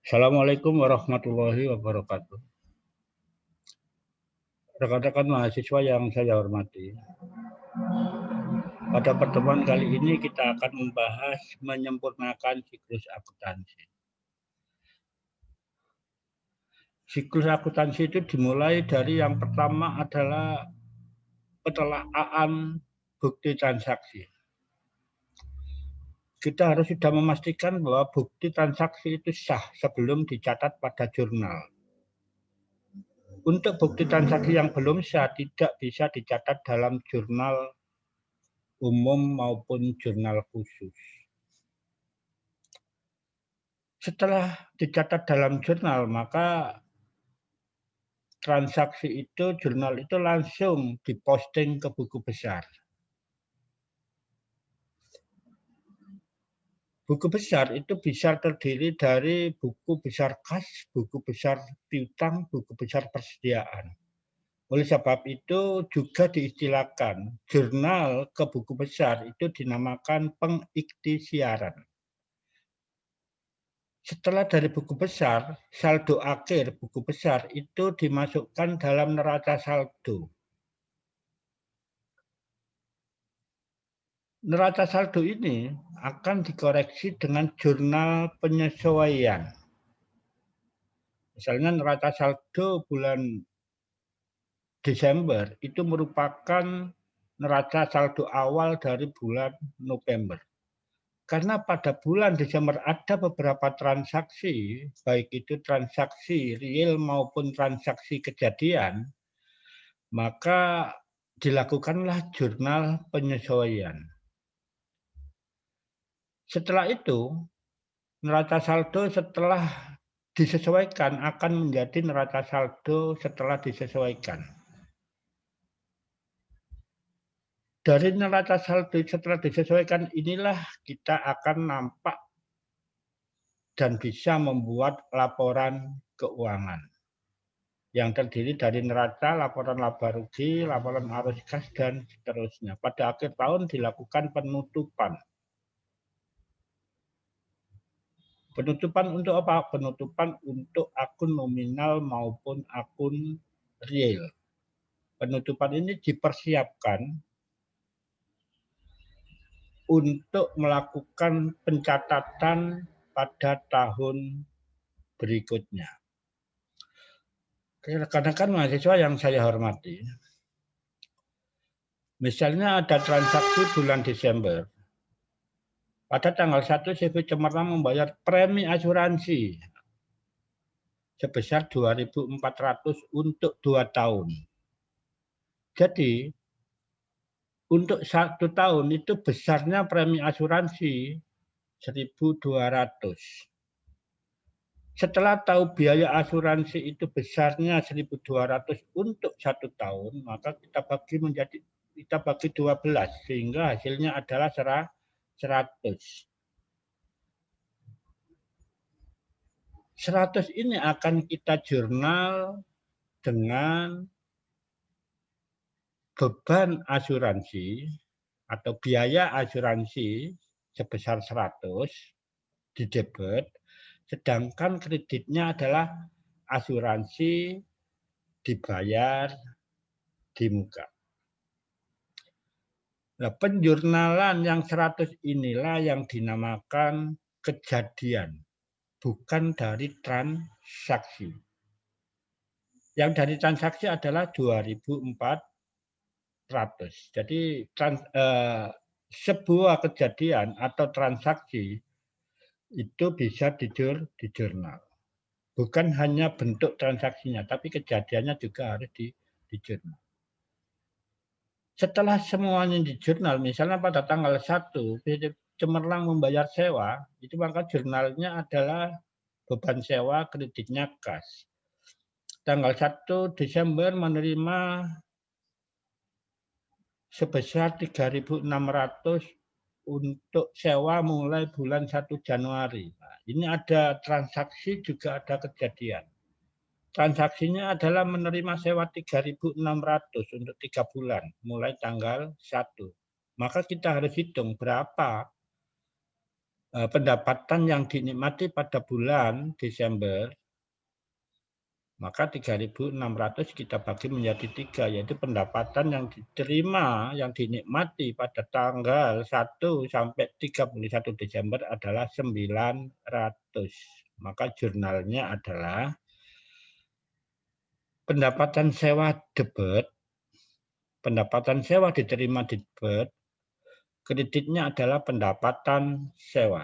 Assalamualaikum warahmatullahi wabarakatuh. Rekan-rekan mahasiswa yang saya hormati, pada pertemuan kali ini kita akan membahas menyempurnakan siklus akuntansi. Siklus akuntansi itu dimulai dari yang pertama adalah penelaahan bukti transaksi. Kita harus sudah memastikan bahwa bukti transaksi itu sah sebelum dicatat pada jurnal. Untuk bukti transaksi yang belum sah tidak bisa dicatat dalam jurnal umum maupun jurnal khusus. Setelah dicatat dalam jurnal, maka transaksi itu, jurnal itu langsung diposting ke buku besar. Buku besar itu bisa terdiri dari buku besar kas, buku besar piutang, buku besar persediaan. Oleh sebab itu juga diistilahkan jurnal ke buku besar itu dinamakan pengiktisiaran. Setelah dari buku besar, saldo akhir buku besar itu dimasukkan dalam neraca saldo. Neraca saldo ini akan dikoreksi dengan jurnal penyesuaian. Misalnya neraca saldo bulan Desember itu merupakan neraca saldo awal dari bulan November. Karena pada bulan Desember ada beberapa transaksi, baik itu transaksi real maupun transaksi kejadian, maka dilakukanlah jurnal penyesuaian. Setelah itu, neraca saldo setelah disesuaikan akan menjadi neraca saldo setelah disesuaikan. Dari neraca saldo setelah disesuaikan inilah kita akan nampak dan bisa membuat laporan keuangan yang terdiri dari neraca, laporan laba rugi, laporan arus kas, dan seterusnya. Pada akhir tahun dilakukan penutupan. Penutupan untuk apa? Penutupan untuk akun nominal maupun akun real. Penutupan ini dipersiapkan untuk melakukan pencatatan pada tahun berikutnya. Rekan-rekan mahasiswa yang saya hormati, misalnya ada transaksi bulan Desember. Pada tanggal 1 CV Cemerlang membayar premi asuransi sebesar 2.400 untuk 2 tahun. Jadi untuk 1 tahun itu besarnya premi asuransi 1.200. Setelah tahu biaya asuransi itu besarnya 1.200 untuk 1 tahun, maka kita bagi 12 sehingga hasilnya adalah 100. 100 ini akan kita jurnal dengan beban asuransi atau biaya asuransi sebesar 100 di debit, sedangkan kreditnya adalah asuransi dibayar di muka. Nah, penjurnalan yang 100 inilah yang dinamakan kejadian, bukan dari transaksi. Yang dari transaksi adalah 2.400. Jadi sebuah kejadian atau transaksi itu bisa di jurnal. Bukan hanya bentuk transaksinya, tapi kejadiannya juga harus di jurnal. Setelah semuanya di jurnal, misalnya pada tanggal 1 Cemerlang membayar sewa, itu maka jurnalnya adalah beban sewa, kreditnya kas. Tanggal 1 Desember menerima sebesar 3.600 untuk sewa mulai bulan 1 Januari. Nah, ini ada transaksi juga ada kejadian. Transaksinya adalah menerima sewa 3.600 untuk 3 bulan mulai tanggal 1. Maka kita harus hitung berapa pendapatan yang dinikmati pada bulan Desember, maka 3.600 kita bagi menjadi 3, yaitu pendapatan yang diterima, yang dinikmati pada tanggal 1 sampai 31 Desember adalah 900. Maka jurnalnya adalah pendapatan sewa debit, pendapatan sewa diterima di debit, kreditnya adalah pendapatan sewa.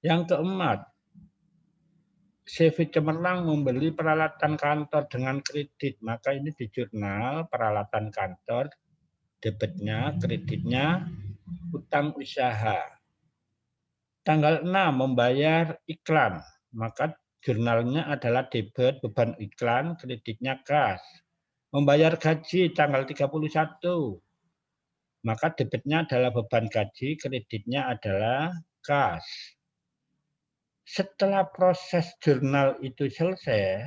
Yang keempat, CV Cemerlang membeli peralatan kantor dengan kredit, maka ini di jurnal peralatan kantor, debitnya, kreditnya, utang usaha. Tanggal 6 membayar iklan, maka jurnalnya adalah debit beban iklan, kreditnya kas. Membayar gaji tanggal 31, maka debitnya adalah beban gaji, kreditnya adalah kas. Setelah proses jurnal itu selesai,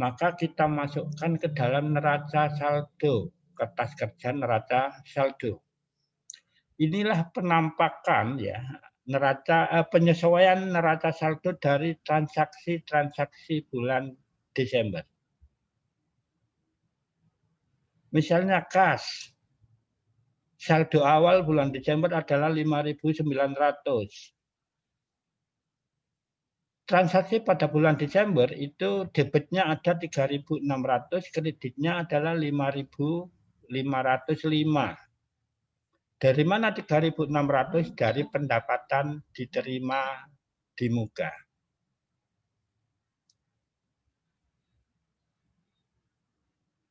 maka kita masukkan ke dalam neraca saldo, kertas kerja neraca saldo. Inilah penampakan ya penyesuaian neraca saldo dari transaksi-transaksi bulan Desember. Misalnya kas, saldo awal bulan Desember adalah 5.900. Transaksi pada bulan Desember itu debitnya ada 3.600, kreditnya adalah 5.505. Dari mana 3.600? Dari pendapatan diterima di muka.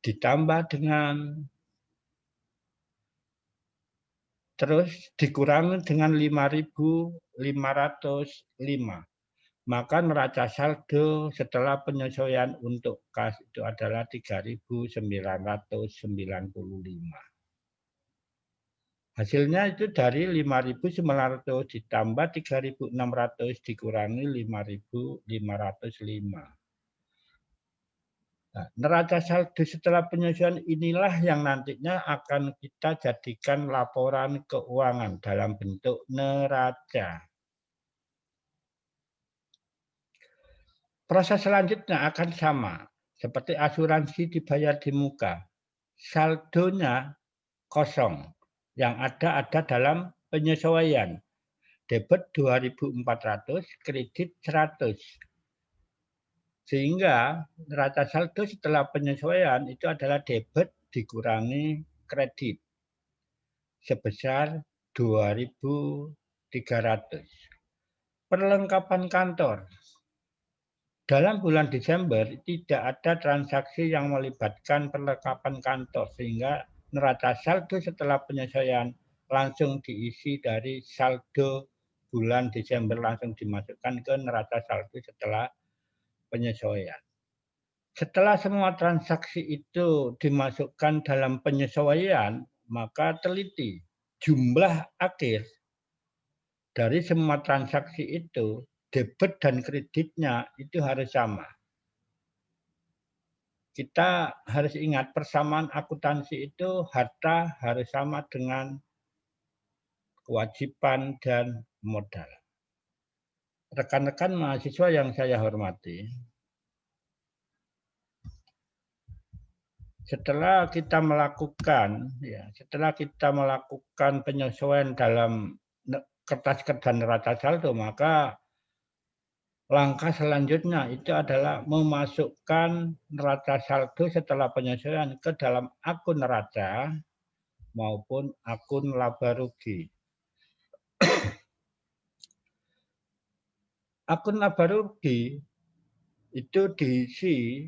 Ditambah dengan terus dikurangi dengan 5.505. Maka neraca saldo setelah penyesuaian untuk kas itu adalah 3.995. Hasilnya itu dari 5.900 ditambah 3.600 dikurangi 5.505. Nah, neraca saldo setelah penyesuaian inilah yang nantinya akan kita jadikan laporan keuangan dalam bentuk neraca. Proses selanjutnya akan sama, seperti asuransi dibayar di muka. Saldonya kosong, yang ada dalam penyesuaian. Debit 2.400, kredit 100. Sehingga neraca saldo setelah penyesuaian itu adalah debit dikurangi kredit sebesar 2.300. Perlengkapan kantor. Dalam bulan Desember tidak ada transaksi yang melibatkan perlengkapan kantor, sehingga neraca saldo setelah penyesuaian langsung diisi dari saldo bulan Desember, langsung dimasukkan ke neraca saldo setelah penyesuaian. Setelah semua transaksi itu dimasukkan dalam penyesuaian, maka teliti jumlah akhir dari semua transaksi itu, debit dan kreditnya itu harus sama. Kita harus ingat persamaan akuntansi itu harta harus sama dengan kewajiban dan modal. Rekan-rekan mahasiswa yang saya hormati, setelah kita melakukan penyesuaian dalam kertas kerja neraca saldo, maka langkah selanjutnya itu adalah memasukkan neraca saldo setelah penyesuaian ke dalam akun neraca maupun akun laba rugi. Akun laba rugi itu diisi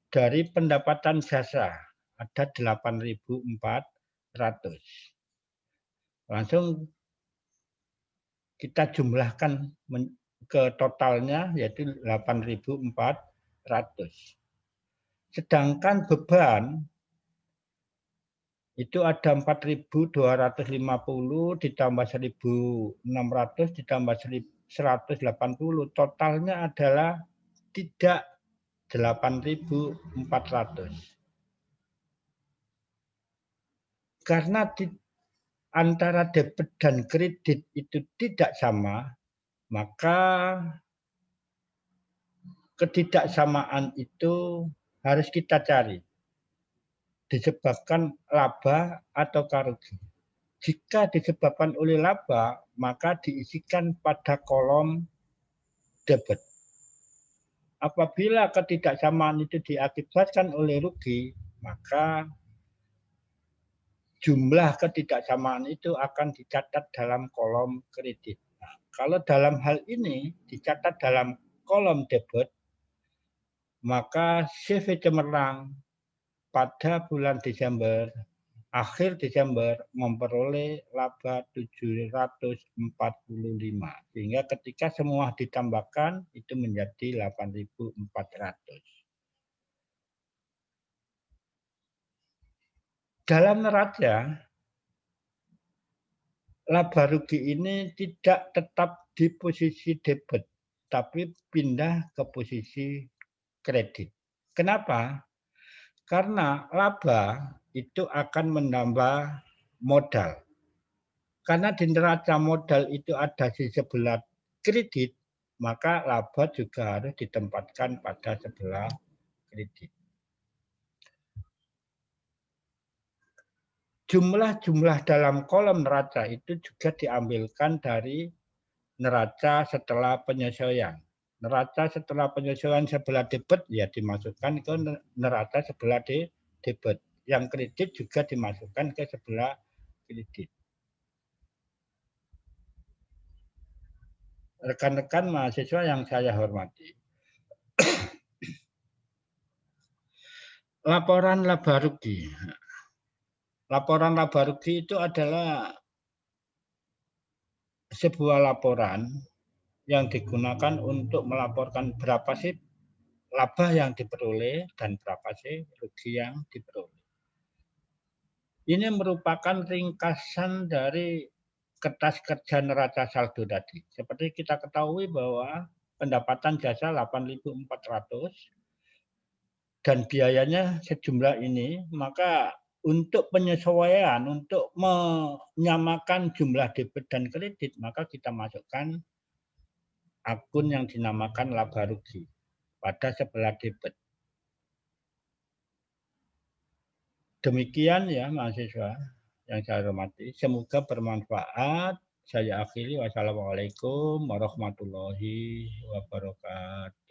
dari pendapatan jasa, ada 8.400. Langsung kita jumlahkan ke totalnya yaitu 8.400. Sedangkan beban itu ada 4.250 ditambah 1.600 ditambah 180, totalnya adalah tidak 8.400. Karena antara debit dan kredit itu tidak sama, maka ketidaksamaan itu harus kita cari, disebabkan laba atau rugi. Jika disebabkan oleh laba, maka diisikan pada kolom debit. Apabila ketidaksamaan itu diakibatkan oleh rugi, maka jumlah ketidaksamaan itu akan dicatat dalam kolom kredit. Nah, kalau dalam hal ini dicatat dalam kolom debit, maka CV Cemerlang pada bulan Desember, akhir Desember memperoleh laba 745. Sehingga ketika semua ditambahkan itu menjadi 8.400. Dalam neraca, laba rugi ini tidak tetap di posisi debit, tapi pindah ke posisi kredit. Kenapa? Karena laba itu akan menambah modal. Karena di neraca modal itu ada di sebelah kredit, maka laba juga harus ditempatkan pada sebelah kredit. Jumlah-jumlah dalam kolom neraca itu juga diambilkan dari neraca setelah penyesuaian. Neraca setelah penyesuaian sebelah debit ya dimasukkan ke neraca sebelah debit. Yang kredit juga dimasukkan ke sebelah kredit. Rekan-rekan mahasiswa yang saya hormati, laporan laba rugi. Laporan laba rugi itu adalah sebuah laporan yang digunakan untuk melaporkan berapa sih laba yang diperoleh dan berapa sih rugi yang diperoleh. Ini merupakan ringkasan dari kertas kerja neraca saldo tadi. Seperti kita ketahui bahwa pendapatan jasa 8.400 dan biayanya sejumlah ini, maka untuk penyesuaian, untuk menyamakan jumlah debit dan kredit, maka kita masukkan akun yang dinamakan laba rugi pada sebelah debit. Demikian ya mahasiswa yang saya hormati. Semoga bermanfaat. Saya akhiri. Wassalamualaikum warahmatullahi wabarakatuh.